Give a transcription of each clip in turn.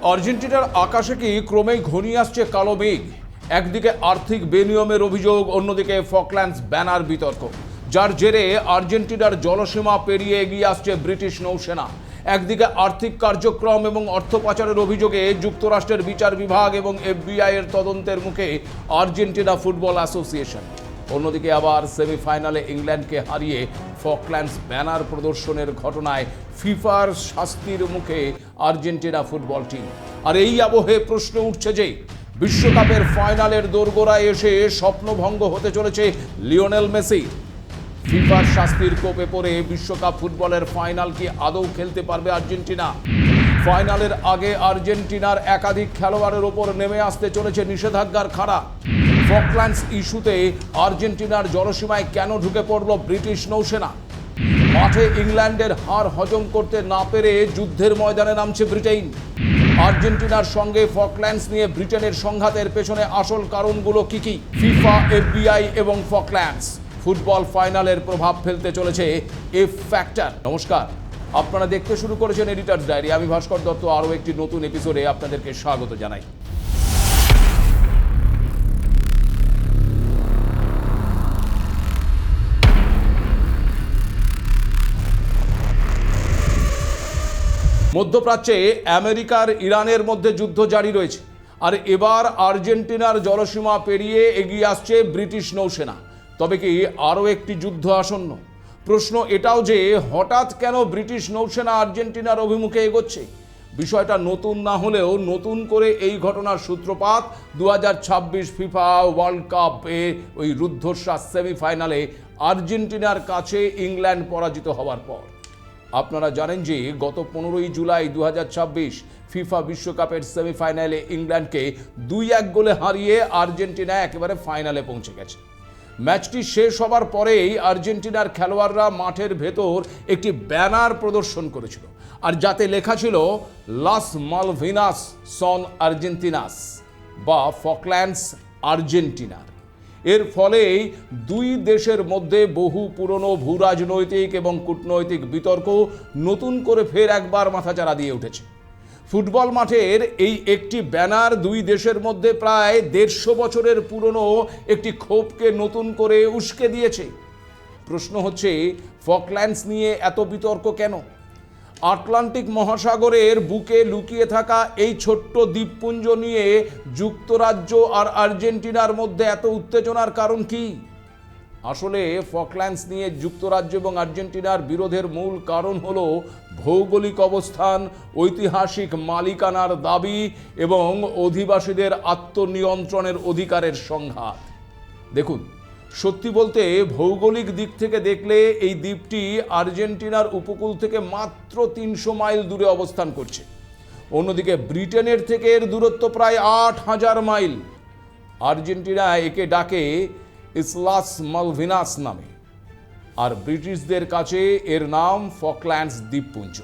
আর্জেন্টিনার আকাশে কি ক্রমেই ঘনিয়ে আসছে কালো মেঘ? একদিকে আর্থিক বেনিয়মের অভিযোগ, অন্যদিকে ফকল্যান্ডস ব্যানার বিতর্ক, যার জেরে আর্জেন্টিনার জলসীমা পেরিয়ে এগিয়ে আসছে ব্রিটিশ নৌসেনা। একদিকে আর্থিক কার্যক্রম এবং অর্থ পাচারের অভিযোগে যুক্তরাষ্ট্রের বিচার বিভাগ এবং FBI এর তদন্তের মুখে আর্জেন্টিনা ফুটবল অ্যাসোসিয়েশন। অন্যদিকে আবার সেমিফাইনালে ইংল্যান্ডকে হারিয়ে ফকল্যান্ডস ব্যানার প্রদর্শনের ঘটনায় ফিফার শাস্তির মুখে আর্জেন্টিনা ফুটবল টিম। আর এই আবহে প্রশ্ন উঠছে যে বিশ্বকাপের ফাইনালের দোরগোড়ায় এসে স্বপ্নভঙ্গ হতে চলেছে লিওনেল মেসি। ফিফার শাস্তির কোপে পড়ে বিশ্বকাপ ফুটবলের ফাইনাল কি আদৌ খেলতে পারবে আর্জেন্টিনা? ফাইনালের আগে আর্জেন্টিনার একাধিক খেলোয়াড়ের ওপর নেমে আসতে চলেছে নিষেধাজ্ঞার খাড়া। ফকল্যান্ডস ইস্যুতে আর্জেন্টিনার জলসীমায় কেন ঢুকে পড়ল ব্রিটিশ নৌসেনা? মাঠে ইংল্যান্ডের হার হজম করতে না পেরে যুদ্ধের ময়দানে নামছে ব্রিটেন। আর্জেন্টিনার সঙ্গে ফকল্যান্ডস নিয়ে ব্রিটেনের সংঘাতের পেছনে আসল কারণগুলো কি কি? ফিফা, FBI এবং ফকল্যান্ডস ফুটবল ফাইনালের প্রভাব ফেলতে চলেছে এফ ফ্যাক্টর। নমস্কার, আপনারা দেখতে শুরু করেছেন এডিটরস ডায়েরি। আমি ভাস্কর দত্ত আরও একটি নতুন এপিসোডে আপনাদেরকে স্বাগত জানাই। মধ্যপ্রাচ্যে আমেরিকার ইরানের মধ্যে যুদ্ধ জারি রয়েছে, আর এবার আর্জেন্টিনার জলসীমা পেরিয়ে এগিয়ে আসছে ব্রিটিশ নৌসেনা। তবে কি আরও একটি যুদ্ধ আসন্ন? প্রশ্ন এটাও যে হঠাৎ কেন ব্রিটিশ নৌসেনা আর্জেন্টিনার অভিমুখে এগোচ্ছে। বিষয়টা নতুন না হলেও নতুন করে এই ঘটনার সূত্রপাত 2026 ফিফা ওয়ার্ল্ড কাপে ওই রুদ্ধশ্বাস সেমিফাইনালে আর্জেন্টিনার কাছে ইংল্যান্ড পরাজিত হওয়ার পর। আপনারা জানেন যে গত 15ই জুলাই 2026 ফিফা বিশ্বকাপের সেমিফাইনালে ইংল্যান্ডকে 2-1 গোলে হারিয়ে আর্জেন্টিনা একেবারে ফাইনালে পৌঁছে গেছে। ম্যাচটি শেষ হবার পরেই আর্জেন্টিনার খেলোয়াড়রা মাঠের ভেতর একটি ব্যানার প্রদর্শন করেছিল, আর যাতে লেখা ছিল লাস মালভিনাস সন আর্জেন্টিনাস, বা ফকল্যান্ডস আর্জেন্টিনার। এর ফলেই দুই দেশের মধ্যে বহু পুরনো ভূরাজনৈতিক এবং কূটনৈতিক বিতর্ক নতুন করে ফের একবার মাথাচাড়া দিয়ে উঠেছে। ফুটবল মাঠের এই একটি ব্যানার দুই দেশের মধ্যে প্রায় 150 বছরের পুরনো একটি ক্ষোভকে নতুন করে উস্কে দিয়েছে। প্রশ্ন হচ্ছে, ফকল্যান্ডস নিয়ে এত বিতর্ক কেন? আটলান্টিক মহাসাগরের বুকে লুকিয়ে থাকা এই ছোট্ট দ্বীপপুঞ্জ নিয়ে যুক্তরাজ্য আর আর্জেন্টিনার মধ্যে এত উত্তেজনার কারণ কি? আসলে ফকল্যান্ডস নিয়ে যুক্তরাজ্য এবং আর্জেন্টিনার বিরোধের মূল কারণ হলো ভৌগোলিক অবস্থান, ঐতিহাসিক মালিকানার দাবি এবং অধিবাসীদের আত্মনিয়ন্ত্রণের অধিকারের সংঘাত। দেখুন, সত্যি বলতে ভৌগোলিক দিক থেকে দেখলে এই দ্বীপটি আর্জেন্টিনার উপকূল থেকে মাত্র 300 মাইল দূরে অবস্থান করছে। অন্যদিকে ব্রিটেনের থেকে এর দূরত্ব প্রায় 8000 মাইল। আর্জেন্টিনা একে ডাকে ইসলাস মালভিনাস নামে, আর ব্রিটিশদের কাছে এর নাম ফকল্যান্ডস দ্বীপপুঞ্জ।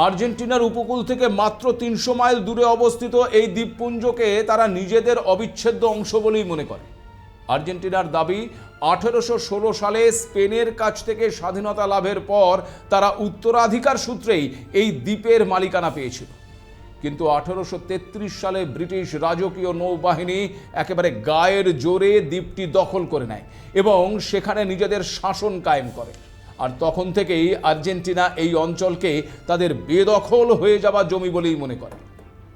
আর্জেন্টিনার উপকূল থেকে মাত্র 300 মাইল দূরে অবস্থিত এই দ্বীপপুঞ্জকে তারা নিজেদের অবিচ্ছেদ্য অংশ বলেই মনে করে। আর্জেন্টিনার দাবি, 1816 সালে স্পেনের কাছ থেকে স্বাধীনতা লাভের পর তারা উত্তরাধিকার সূত্রেই এই দ্বীপের মালিকানা পেয়েছিল। কিন্তু 1833 সালে ব্রিটিশ রাজকীয় নৌবাহিনী একেবারে গায়ের জোরে দ্বীপটি দখল করে নেয় এবং সেখানে নিজেদের শাসন কায়েম করে। আর তখন থেকেই আর্জেন্টিনা এই অঞ্চলকে তাদের বেদখল হয়ে যাওয়া জমি বলেই মনে করে।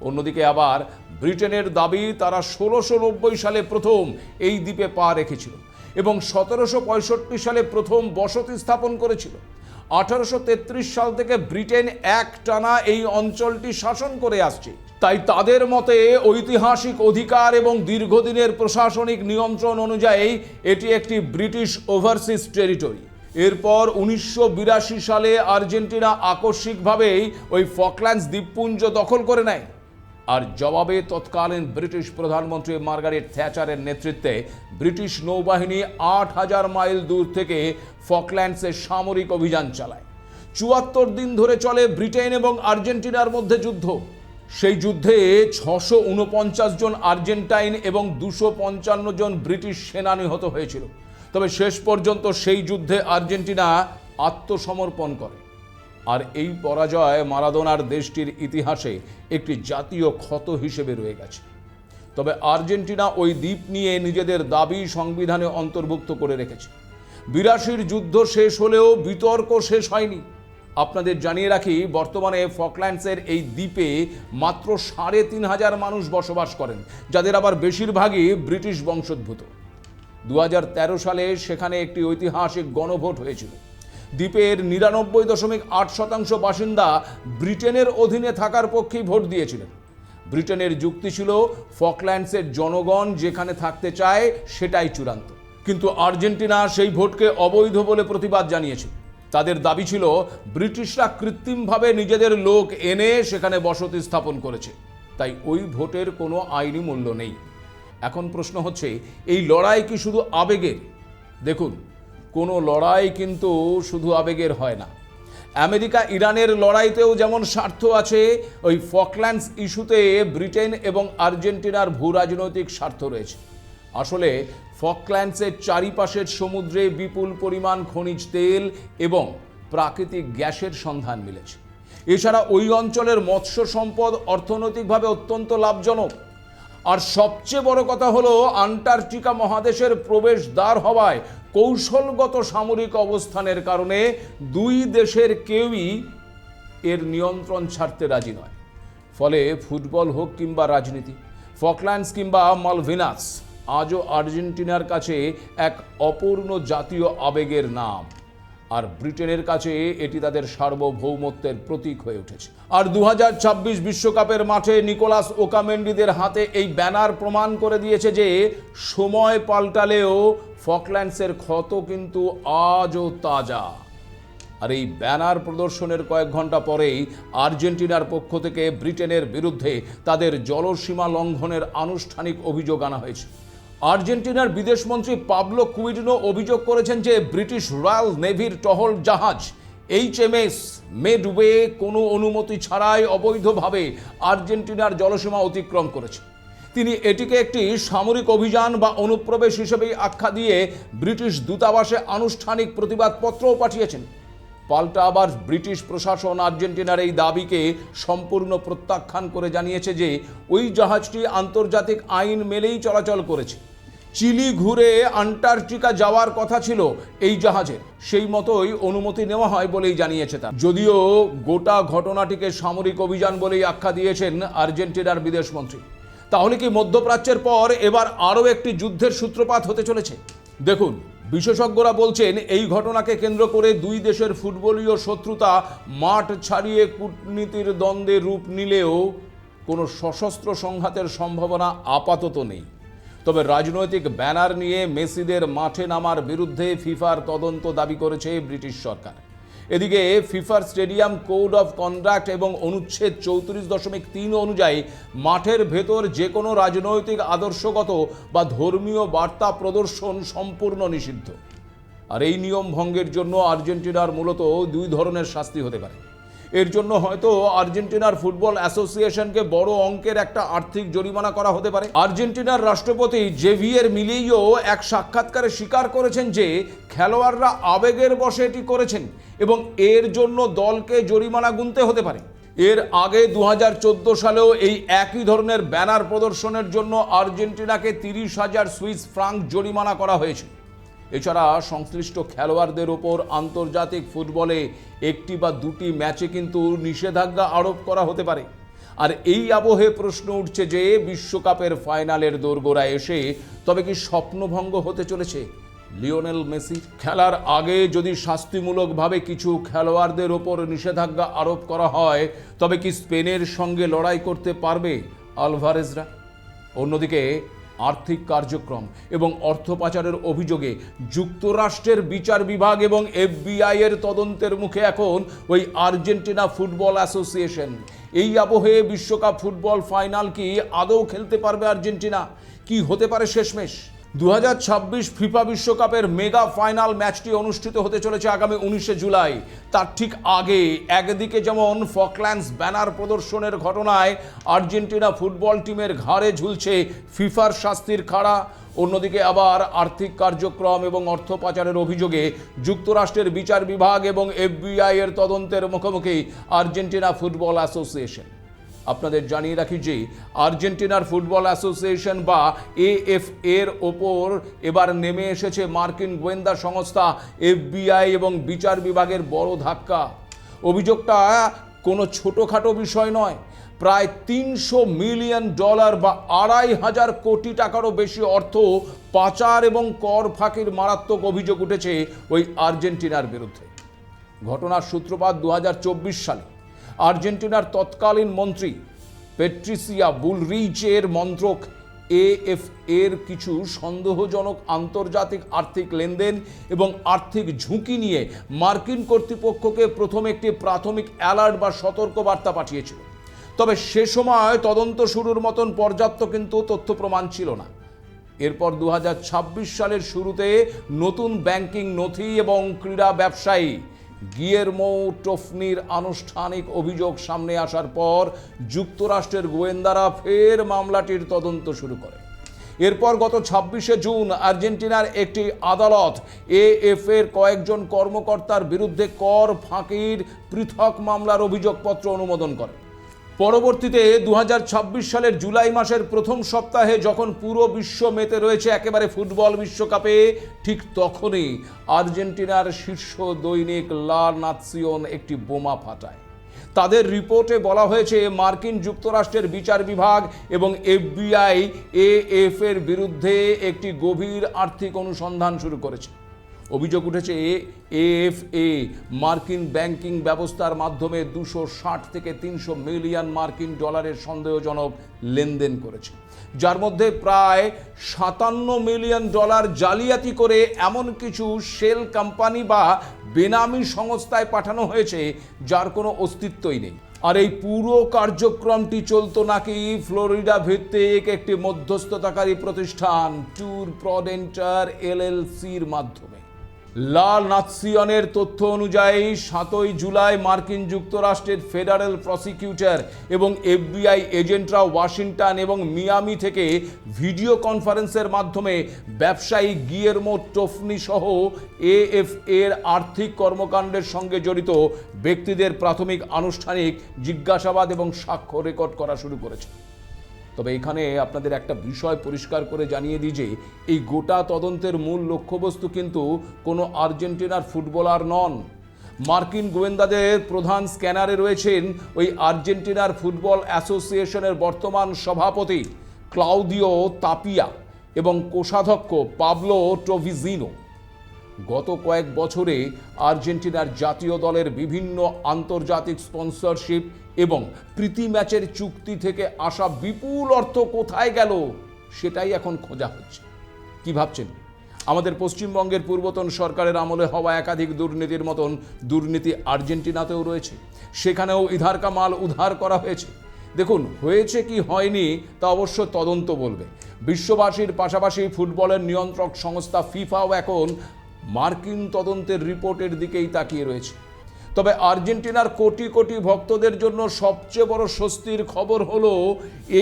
অন্যদিকে আবার ব্রিটেনের দাবি, তারা 1690 সালে প্রথম এই দ্বীপে পা রেখেছিল এবং 1765 সালে প্রথম বসতি স্থাপন করেছিল। 1833 সাল থেকে ব্রিটেন একটানা এই অঞ্চলটি শাসন করে আসছে। তাই তাদের মতে ঐতিহাসিক অধিকার এবং দীর্ঘদিনের প্রশাসনিক নিয়ন্ত্রণ অনুযায়ী এটি একটি ব্রিটিশ ওভারসিজ টেরিটরি। এরপর 1982 সালে আর্জেন্টিনা আকস্মিকভাবেই ওই ফকল্যান্ডস দ্বীপপুঞ্জ দখল করে নেয়, আর জবাবে তৎকালীন ব্রিটিশ প্রধানমন্ত্রী মার্গারেট থ্যাচারের নেতৃত্বে ব্রিটিশ নৌবাহিনী 8000 মাইল দূর থেকে ফকল্যান্ডসে সামরিক অভিযান চালায়। 74 দিন ধরে চলে ব্রিটেন এবং আর্জেন্টিনার মধ্যে যুদ্ধ। সেই যুদ্ধে 649 জন আর্জেন্টাইন এবং 255 জন ব্রিটিশ সেনা নিহত হয়েছিল। তবে শেষ পর্যন্ত সেই যুদ্ধে আর্জেন্টিনা আত্মসমর্পণ করে। আর এই পরাজয় মারাদোনার দেশটির ইতিহাসে একটি জাতীয় ক্ষত হিসেবে রয়ে গেছে। তবে আর্জেন্টিনা ওই দ্বীপ নিয়ে নিজেদের দাবি সংবিধানে অন্তর্ভুক্ত করে রেখেছে। 82-র যুদ্ধ শেষ হলেও বিতর্ক শেষ হয়নি। আপনাদের জানিয়ে রাখি, বর্তমানে ফকল্যান্ডসের এই দ্বীপে মাত্র 3,500 মানুষ বসবাস করেন, যাদের আবার বেশিরভাগই ব্রিটিশ বংশোদ্ভূত। 2013 সালে সেখানে একটি ঐতিহাসিক গণভোট হয়েছিল। দ্বীপের 99.8% বাসিন্দা ব্রিটেনের অধীনে থাকার পক্ষেই ভোট দিয়েছিলেন। ব্রিটেনের যুক্তি ছিল, ফকল্যান্ডসের জনগণ যেখানে থাকতে চায় সেটাই চূড়ান্ত। কিন্তু আর্জেন্টিনা সেই ভোটকে অবৈধ বলে প্রতিবাদ জানিয়েছে। তাদের দাবি ছিল, ব্রিটিশরা কৃত্রিমভাবে নিজেদের লোক এনে সেখানে বসতি স্থাপন করেছে, তাই ওই ভোটের কোনো আইনি মূল্য নেই। এখন প্রশ্ন হচ্ছে, এই লড়াই কি শুধু আবেগের? দেখুন, কোনো লড়াই কিন্তু শুধু আবেগের হয় না। আমেরিকা ইরানের লড়াইতেও যেমন স্বার্থ আছে, ওই ফকল্যান্ডস ইস্যুতে ব্রিটেন এবং আর্জেন্টিনার ভূ রাজনৈতিক স্বার্থ রয়েছে। আসলে ফকল্যান্ডসের চারিপাশের সমুদ্রে বিপুল পরিমাণ খনিজ তেল এবং প্রাকৃতিক গ্যাসের সন্ধান মিলেছে। এছাড়া ওই অঞ্চলের মৎস্য সম্পদ অর্থনৈতিকভাবে অত্যন্ত লাভজনক। আর সবচেয়ে বড় কথা হলো, আন্টার্কটিকা মহাদেশের প্রবেশদ্বার হওয়ায় কৌশলগত সামরিক অবস্থানের কারণে দুই দেশের কেউই এর নিয়ন্ত্রণ ছাড়তে রাজি নয়। ফলে ফুটবল হোক কিংবা রাজনীতি, ফকল্যান্ডস কিংবা মালভিনাস আজও আর্জেন্টিনার কাছে এক অপূর্ণ জাতীয় আবেগের নাম। আর ব্রিটেনের কাছে এটি তাদের সার্বভৌমত্বের প্রতীক হয়ে উঠেছে। আর 2026 বিশ্বকাপের মাঠে নিকোলাস ওকামেন্ডিদের হাতে এই ব্যানার প্রমাণ করে দিয়েছে যে সময় পাল্টালেও ফকল্যান্ডসের ক্ষত কিন্তু আজও তাজা। আর এই ব্যানার প্রদর্শনের কয়েক ঘন্টা পরেই আর্জেন্টিনার পক্ষ থেকে ব্রিটেনের বিরুদ্ধে তাদের জলসীমা লঙ্ঘনের আনুষ্ঠানিক অভিযোগ আনা হয়েছে। আর্জেন্টিনার বিদেশমন্ত্রী পাবলো কুইডনো অভিযোগ করেছেন যে ব্রিটিশ রয়্যাল নেভির টহল জাহাজ HMS মেডওয়ে কোনো অনুমতি ছাড়াই অবৈধভাবে আর্জেন্টিনার জলসীমা অতিক্রম করেছে। তিনি এটিকে একটি সামরিক অভিযান বা অনুপ্রবেশ হিসেবেই আখ্যা দিয়ে ব্রিটিশ দূতাবাসে আনুষ্ঠানিক প্রতিবাদপত্রও পাঠিয়েছেন। পাল্টা আবার ব্রিটিশ প্রশাসন আর্জেন্টিনার এই দাবিকে সম্পূর্ণ প্রত্যাখ্যান করে জানিয়েছে যে ওই জাহাজটি আন্তর্জাতিক আইন মেনেই চলাচল করেছে। চিলি ঘুরে আন্টার্কটিকা যাওয়ার কথা ছিল এই জাহাজের, সেই মতোই অনুমতি নেওয়া হয় বলেই জানিয়েছে তারা। যদিও গোটা ঘটনাটিকে সামরিক অভিযান বলেই আখ্যা দিয়েছেন আর্জেন্টিনার বিদেশমন্ত্রী। তাহলে কি মধ্যপ্রাচ্যের পর এবার আরও একটি যুদ্ধের সূত্রপাত হতে চলেছে? দেখুন, বিশেষজ্ঞরা বলছেন এই ঘটনাকে কেন্দ্র করে দুই দেশের ফুটবলীয় শত্রুতা মাঠ ছাড়িয়ে কূটনীতির দ্বন্দ্বে রূপ নিলেও কোনো সশস্ত্র সংঘাতের সম্ভাবনা আপাতত নেই। তবে রাজনৈতিক ব্যানার নিয়ে মেসিদের মাঠে নামার বিরুদ্ধে ফিফার তদন্ত দাবি করেছে ব্রিটিশ সরকার। এদিকে ফিফার স্টেডিয়াম কোড অফ কন্ডাক্ট এবং অনুচ্ছেদ 34.3 অনুযায়ী মাঠের ভেতর যে কোনো রাজনৈতিক আদর্শগত বা ধর্মীয় বার্তা প্রদর্শন সম্পূর্ণ নিষিদ্ধ। আর এই নিয়ম ভঙ্গের জন্য আর্জেন্টিনার মূলত দুই ধরনের শাস্তি হতে পারে। এর জন্য হয়তো আর্জেন্টিনার ফুটবল অ্যাসোসিয়েশনকে বড় অঙ্কের একটা আর্থিক জরিমানা করা হতে পারে। আর্জেন্টিনার রাষ্ট্রপতি জেভিয়ের মিলেইও এক সাক্ষাৎকারে স্বীকার করেছেন যে খেলোয়াড়রা আবেগের বশে এটি করেছেন এবং এর জন্য দলকে জরিমানা গুনতে হতে পারে। এর আগে 2014 সালেও এই একই ধরনের ব্যানার প্রদর্শনের জন্য আর্জেন্টিনাকে 30,000 সুইস ফ্রাঙ্ক জরিমানা করা হয়েছে। এছাড়া সংশ্লিষ্ট খেলোয়াড়দের ওপর আন্তর্জাতিক ফুটবলে একটি বা দুটি ম্যাচে কিন্তু নিষেধাজ্ঞা আরোপ করা হতে পারে। আর এই আবহে প্রশ্ন উঠছে যে বিশ্বকাপের ফাইনালের দোরগোড়ায় এসে তবে কি স্বপ্নভঙ্গ হতে চলেছে লিওনেল মেসি? খেলার আগে যদি শাস্তিমূলকভাবে কিছু খেলোয়াড়দের ওপর নিষেধাজ্ঞা আরোপ করা হয়, তবে কি স্পেনের সঙ্গে লড়াই করতে পারবে আলভারেজরা? অন্যদিকে আর্থিক কার্যক্রম এবং অর্থ পাচারের অভিযোগে যুক্তরাষ্ট্রের বিচার বিভাগ এবং FBI এর তদন্তের মুখে এখন ওই আর্জেন্টিনা ফুটবল অ্যাসোসিয়েশন। এই আবহে বিশ্বকাপ ফুটবল ফাইনাল কি আদৌ খেলতে পারবে আর্জেন্টিনা? কি হতে পারে শেষমেশ? 2026 ফিফা বিশ্বকাপের মেগা ফাইনাল ম্যাচটি অনুষ্ঠিত হতে চলেছে আগামী 19শে জুলাই। তার ঠিক আগে একদিকে যেমন ফকল্যান্ডস ব্যানার প্রদর্শনের ঘটনায় আর্জেন্টিনা ফুটবল টিমের ঘাড়ে ঝুলছে ফিফার শাস্তির খাড়া, অন্যদিকে আবার আর্থিক কার্যক্রম এবং অর্থ পাচারের অভিযোগে যুক্তরাষ্ট্রের বিচার বিভাগ এবং FBI এর তদন্তের মুখোমুখি আর্জেন্টিনা ফুটবল অ্যাসোসিয়েশন। আপনাদের জানিয়ে রাখি যে আর্জেন্টিনার ফুটবল অ্যাসোসিয়েশন বা AFA এর ওপর এবার নেমে এসেছে মার্কিন গোয়েন্দা সংস্থা FBI এবং বিচার বিভাগের বড় ধাক্কা। অভিযোগটা কোনো ছোটোখাটো বিষয় নয়, প্রায় $300 মিলিয়ন বা 2500 কোটি টাকারও বেশি অর্থ পাচার এবং কর ফাঁকির মারাত্মক অভিযোগ উঠেছে ওই আর্জেন্টিনার বিরুদ্ধে। ঘটনার সূত্রপাত 2024 সালে আর্জেন্টিনার তৎকালীন মন্ত্রী পেট্রিসিয়া বুলরিচের মন্ত্রক AFA এর কিছু সন্দেহজনক আন্তর্জাতিক আর্থিক লেনদেন এবং আর্থিক ঝুঁকি নিয়ে মার্কিন কর্তৃপক্ষকে প্রথমে একটি প্রাথমিক অ্যালার্ট বা সতর্কবার্তা পাঠিয়েছিল। তবে সে সময় তদন্ত শুরুর মতন পর্যাপ্ত কিন্তু তথ্য প্রমাণ ছিল না। এরপর 2026 সালের শুরুতে নতুন ব্যাংকিং নথি এবং ক্রীড়া ব্যবসায়ী গিয়েরমো টোফনির আনুষ্ঠানিক অভিযোগ সামনে আসার পর যুক্তরাষ্ট্রের গোয়েন্দারা ফের মামলাটির তদন্ত শুরু করে। এরপর গত 26শে জুন আর্জেন্টিনার একটি আদালত AFA এর কয়েকজন কর্মকর্তার বিরুদ্ধে কর ফাঁকির পৃথক মামলার অভিযোগপত্র অনুমোদন করে। পরবর্তীতে 2026 সালের জুলাই মাসের প্রথম সপ্তাহে যখন পুরো বিশ্ব মেতে রয়েছে একেবারে ফুটবল বিশ্বকাপে, ঠিক তখনই আর্জেন্টিনার শীর্ষ দৈনিক লা নাসিওন একটি বোমা ফাটায়। তাদের রিপোর্টে বলা হয়েছে মার্কিন যুক্তরাষ্ট্রের বিচার বিভাগ এবং FBI AFA এর বিরুদ্ধে একটি গভীর আর্থিক অনুসন্ধান শুরু করেছে। অভিযোগ উঠেছে AFA মার্কিন ব্যাংকিং ব্যবস্থার মাধ্যমে 260 থেকে 300 মিলিয়ন মার্কিন ডলারের সন্দেহজনক লেনদেন করেছে, যার মধ্যে প্রায় $57 মিলিয়ন জালিয়াতি করে এমন কিছু শেল কোম্পানি বা বেনামি সংস্থায় পাঠানো হয়েছে যার কোনো অস্তিত্বই নেই। আর এই পুরো কার্যক্রমটি চলতো নাকি ফ্লোরিডা ভিত্তিক একটি মধ্যস্থতাকারী প্রতিষ্ঠান ট্যুর প্রডেন্টার LLCর মাধ্যমে। লা নাসিওনের তথ্য অনুযায়ী 7 জুলাই মার্কিন যুক্তরাষ্ট্রের ফেডারেল প্রসিকিউটর এবং FBI এজেন্টরা ওয়াশিংটন এবং মিয়ামি থেকে ভিডিও কনফারেন্সের মাধ্যমে ব্যবসায়ী গিয়েরমো টোফনি সহ AFA এর আর্থিক কর্মকাণ্ডের সঙ্গে জড়িত ব্যক্তিদের প্রাথমিক আনুষ্ঠানিক জিজ্ঞাসাবাদ এবং সাক্ষ্য রেকর্ড করা শুরু করেছে। তবে এখানে আপনাদের একটা বিষয় পরিষ্কার করে জানিয়ে দিই যে এই গোটা তদন্তের মূল লক্ষ্যবস্তু কিন্তু কোনো আর্জেন্টিনার ফুটবলার নন। মার্কিন গোয়েন্দাদের প্রধান স্ক্যানারে রয়েছেন ওই আর্জেন্টিনার ফুটবল অ্যাসোসিয়েশনের বর্তমান সভাপতি ক্লাউদিও তাপিয়া এবং কোষাধ্যক্ষ পাবলো ট্রভিজিনো। গত কয়েক বছরে আর্জেন্টিনার জাতীয় দলের বিভিন্ন আন্তর্জাতিক স্পন্সরশিপ এবং প্রীতি ম্যাচের চুক্তি থেকে আসা বিপুল অর্থ কোথায় গেল সেটাই এখন খোঁজা হচ্ছে। কি ভাবছেন? আমাদের পশ্চিমবঙ্গের পূর্বতন সরকারের আমলে হওয়া একাধিক দুর্নীতির মতন দুর্নীতি আর্জেন্টিনাতেও রয়েছে, সেখানেও ইধার কা মাল উধার করা হয়েছে। দেখুন, হয়েছে কি হয়নি তা অবশ্য তদন্ত বলবে। বিশ্ববাসীর পাশাপাশি ফুটবলের নিয়ন্ত্রক সংস্থা ফিফাও এখন মার্কিন তদন্তের রিপোর্টের দিকেই তাকিয়ে রয়েছে। তবে আর্জেন্টিনার কোটি কোটি ভক্তদের জন্য সবচেয়ে বড় স্বস্তির খবর হলো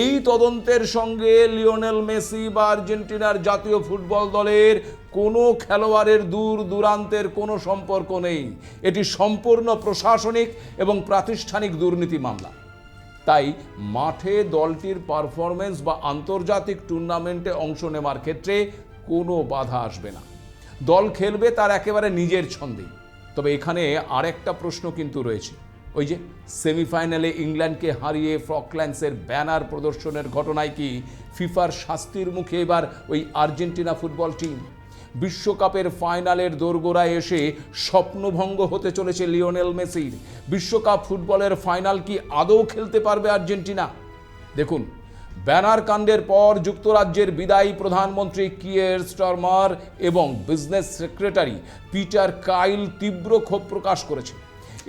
এই তদন্তের সঙ্গে লিওনেল মেসি বা আর্জেন্টিনার জাতীয় ফুটবল দলের কোনো খেলোয়াড়ের দূর দূরান্তের কোনো সম্পর্ক নেই। এটি সম্পূর্ণ প্রশাসনিক এবং প্রাতিষ্ঠানিক দুর্নীতি মামলা। তাই মাঠে দলটির পারফরমেন্স বা আন্তর্জাতিক টুর্নামেন্টে অংশ নেওয়ার ক্ষেত্রে কোনো বাধা আসবে না। দল খেলবে তার একেবারে নিজের ছন্দেই। তবে এখানে আরেকটা প্রশ্ন কিন্তু রয়েছে, ওই যে সেমিফাইনালে ইংল্যান্ডকে হারিয়ে ফকল্যান্ডসের ব্যানার প্রদর্শনের ঘটনায় কি ফিফার শাস্তির মুখে এবার ওই আর্জেন্টিনা ফুটবল টিম? বিশ্বকাপের ফাইনালের দোরগোড়ায় এসে স্বপ্নভঙ্গ হতে চলেছে লিওনেল মেসির। বিশ্বকাপ ফুটবলের ফাইনাল কি আদৌ খেলতে পারবে আর্জেন্টিনা? দেখুন, ব্যানার কাণ্ডের পর যুক্তরাজ্যের বিদায়ী প্রধানমন্ত্রী কিয়ের স্টারমার এবং বিজনেস সেক্রেটারি পিটার কাইল তীব্র ক্ষোভ প্রকাশ করেছে।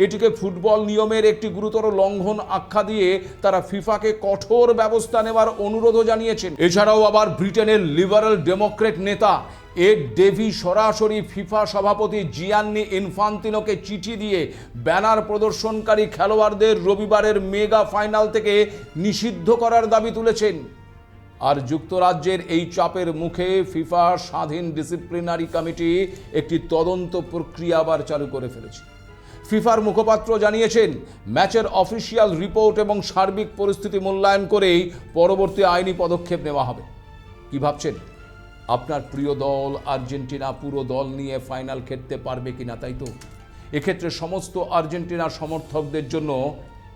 এটিকে ফুটবল নিয়মের একটি গুরুতর লঙ্ঘন আখ্যা দিয়ে তারা ফিফাকে কঠোর ব্যবস্থা নেওয়ার অনুরোধও জানিয়েছেন। এছাড়াও আবার ব্রিটেনের লিবারেল ডেমোক্রেট নেতা এড ডেভি সরাসরি ফিফা সভাপতি জিয়ান্নি ইনফান্তিনোকে চিঠি দিয়ে ব্যানার প্রদর্শনকারী খেলোয়াড়দের রবিবারের মেগা ফাইনাল থেকে নিষিদ্ধ করার দাবি তুলেছেন। আর যুক্তরাজ্যের এই চাপের মুখে ফিফা স্বাধীন ডিসিপ্লিনারি কমিটি একটি তদন্ত প্রক্রিয়া আবার চালু করে ফেলেছে। ফিফার মুখপাত্র জানিয়েছেন, ম্যাচের অফিসিয়াল রিপোর্ট এবং সার্বিক পরিস্থিতি মূল্যায়ন করেই পরবর্তী আইনি পদক্ষেপ নেওয়া হবে। কি ভাবছেন? আপনার প্রিয় দল আর্জেন্টিনা পুরো দল নিয়ে ফাইনাল খেলতে পারবে কিনা? তাই তো এক্ষেত্রে সমস্ত আর্জেন্টিনার সমর্থকদের জন্য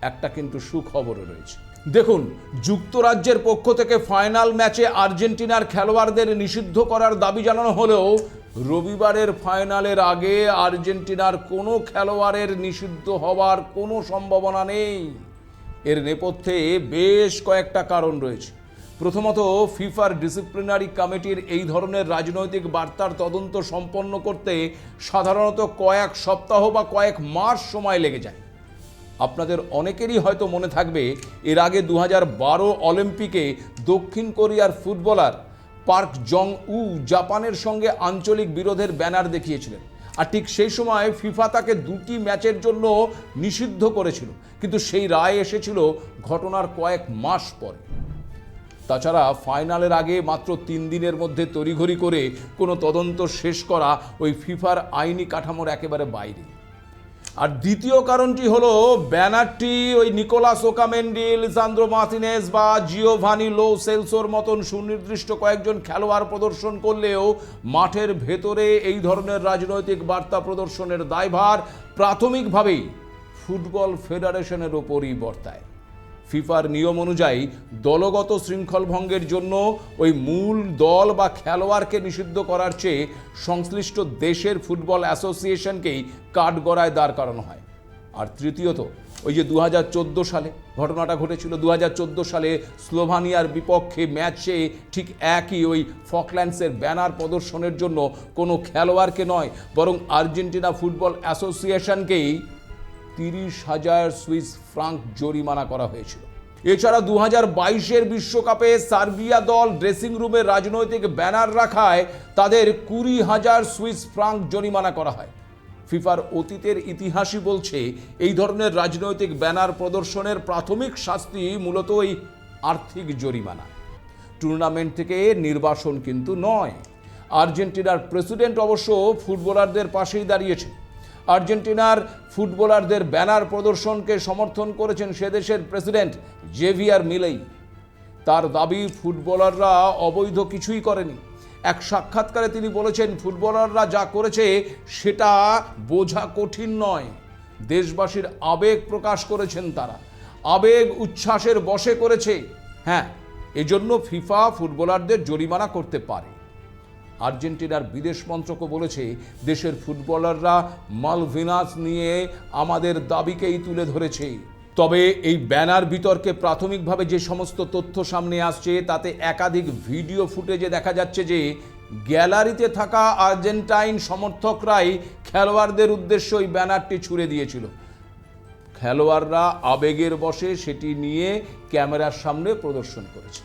একটা কিন্তু সুখবরও রয়েছে। দেখুন, যুক্তরাজ্যের পক্ষ থেকে ফাইনাল ম্যাচে আর্জেন্টিনার খেলোয়াড়দের নিষিদ্ধ করার দাবি জানানো হলেও রবিবারের ফাইনালের আগে আর্জেন্টিনার কোনো খেলোয়াড়ের নিষিদ্ধ হওয়ার কোনো সম্ভাবনা নেই। এর নেপথ্যে বেশ কয়েকটা কারণ রয়েছে। প্রথমত, ফিফার ডিসিপ্লিনারি কমিটির এই ধরনের রাজনৈতিক বার্তার তদন্ত সম্পন্ন করতে সাধারণত কয়েক সপ্তাহ বা কয়েক মাস সময় লেগে যায়। আপনাদের অনেকেরই হয়তো মনে থাকবে, এর আগে 2012 অলিম্পিকে দক্ষিণ কোরিয়ার ফুটবলার পার্ক জং উ জাপানের সঙ্গে আঞ্চলিক বিরোধের ব্যানার দেখিয়েছিলেন, আর ঠিক সেই সময় ফিফা তাকে 2টি ম্যাচের জন্য নিষিদ্ধ করেছিল, কিন্তু সেই রায় এসেছিল ঘটনার কয়েক মাস পরে। তাছাড়া ফাইনালের আগে মাত্র 3 দিনের মধ্যে তড়িঘড়ি করে কোনো তদন্ত শেষ করা ওই ফিফার আইনি কাঠামোর একেবারে বাইরে। আর দ্বিতীয় কারণটি হলো, ব্যানারটি ওই নিকোলাস ওকামেন্ডি, লিসান্দ্রো মার্তিনেজ বা জিওভানি লো সেলসোর মতন সুনির্দিষ্ট কয়েকজন খেলোয়াড় প্রদর্শন করলেও মাঠের ভেতরে এই ধরনের রাজনৈতিক বার্তা প্রদর্শনের দায়ভার প্রাথমিকভাবেই ফুটবল ফেডারেশনের ওপরই বর্তায়। ফিফার নিয়ম অনুযায়ী দলগত শৃঙ্খল ভঙ্গের জন্য ওই মূল দল বা খেলোয়াড়কে নিষিদ্ধ করার চেয়ে সংশ্লিষ্ট দেশের ফুটবল অ্যাসোসিয়েশনকেই কাঠগড়ায় দাঁড় করানো হয়। আর তৃতীয়ত, ওই যে 2014 সালে ঘটনাটা ঘটেছিল, 2014 সালে স্লোভানিয়ার বিপক্ষে ম্যাচে ঠিক একই ওই ফকল্যান্ডসের ব্যানার প্রদর্শনের জন্য কোনো খেলোয়াড়কে নয়, বরং আর্জেন্টিনা ফুটবল অ্যাসোসিয়েশনকেই 30,000 সুইস ফ্রাঙ্ক জরিমানা করা হয়েছিল। এছাড়া 2022-এর বিশ্বকাপে সার্বিয়া দল ড্রেসিং রুমে রাজনৈতিক ব্যানার রাখায় তাদের 20,000 সুইস ফ্রাঙ্ক জরিমানা করা হয়। ফিফার অতীতের ইতিহাসই বলছে, এই ধরনের রাজনৈতিক ব্যানার প্রদর্শনের প্রাথমিক শাস্তি মূলত ওই আর্থিক জরিমানা, টুর্নামেন্ট থেকে নির্বাসন কিন্তু নয়। আর্জেন্টিনার প্রেসিডেন্ট অবশ্য ফুটবলারদের পাশেই দাঁড়িয়েছে। আর্জেন্টিনার ফুটবলারদের ব্যানার প্রদর্শনকে সমর্থন করেছেন সে দেশের প্রেসিডেন্ট জেভিয়ার মিলেই। তার দাবি, ফুটবলাররা অবৈধ কিছুই করেনি। এক সাক্ষাৎকারে তিনি বলেছেন, ফুটবলাররা যা করেছে সেটা বোঝা কঠিন নয়। দেশবাসীর আবেগ প্রকাশ করেছেন তারা, আবেগ উচ্ছ্বাসের বশে করেছে। হ্যাঁ, এজন্য ফিফা ফুটবলারদের জরিমানা করতে পারে। আর্জেন্টিনার বিদেশ মন্ত্রকও বলেছে, দেশের ফুটবলাররা মালভিনাস নিয়ে আমাদের দাবিকেই তুলে ধরেছে। তবে এই ব্যানার বিতর্কে প্রাথমিকভাবে যে সমস্ত তথ্য সামনে আসছে তাতে একাধিক ভিডিও ফুটেজে দেখা যাচ্ছে যে গ্যালারিতে থাকা আর্জেন্টাইন সমর্থকরাই খেলোয়াড়দের উদ্দেশ্যে ওই ব্যানারটি ছুঁড়ে দিয়েছিল। খেলোয়াড়রা আবেগের বশে সেটি নিয়ে ক্যামেরার সামনে প্রদর্শন করেছে।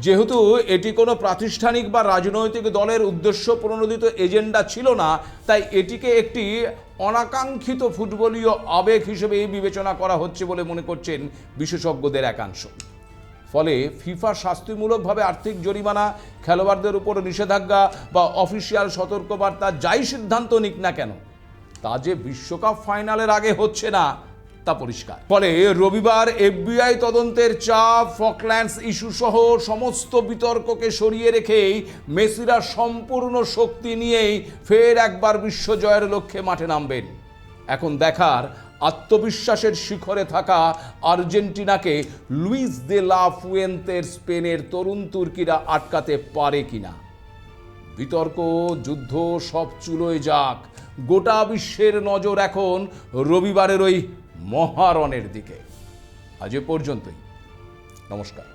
যেহেতু এটি কোনো প্রাতিষ্ঠানিক বা রাজনৈতিক দলের উদ্দেশ্য প্রণোদিত এজেন্ডা ছিল না, তাই এটিকে একটি অনাকাঙ্ক্ষিত ফুটবলীয় আবেগ হিসেবে বিবেচনা করা হচ্ছে বলে মনে করছেন বিশেষজ্ঞদের একাংশ। ফলে ফিফা শাস্তিমূলকভাবে আর্থিক জরিমানা, খেলোয়াড়দের উপর নিষেধাজ্ঞা বা অফিসিয়াল সতর্কবার্তা যাই সিদ্ধান্ত নিক না কেন, তা যে বিশ্বকাপ ফাইনালের আগে হচ্ছে না তা পরিষ্কার। ফলে রবিবার এফবিআই তদন্তের চাপ, ফকল্যান্ডস ইস্যু সহ সমস্ত বিতর্ককে সরিয়ে রেখেই মেসিরা সম্পূর্ণ শক্তি নিয়েই ফের একবার বিশ্বজয়ের লক্ষ্যে মাঠে নামবেন। এখন দেখার, আত্মবিশ্বাসের শিখরে থাকা আর্জেন্টিনাকে লুইস দে লা ফুয়েন্তের স্পেনের তরুণ তুর্কিরা আটকাতে পারে কিনা। বিতর্ক, যুদ্ধ সব চুলোয় যাক, গোটা বিশ্বের নজর এখন রবিবারের ওই মহারণের দিকে। আজ এ পর্যন্তই। নমস্কার।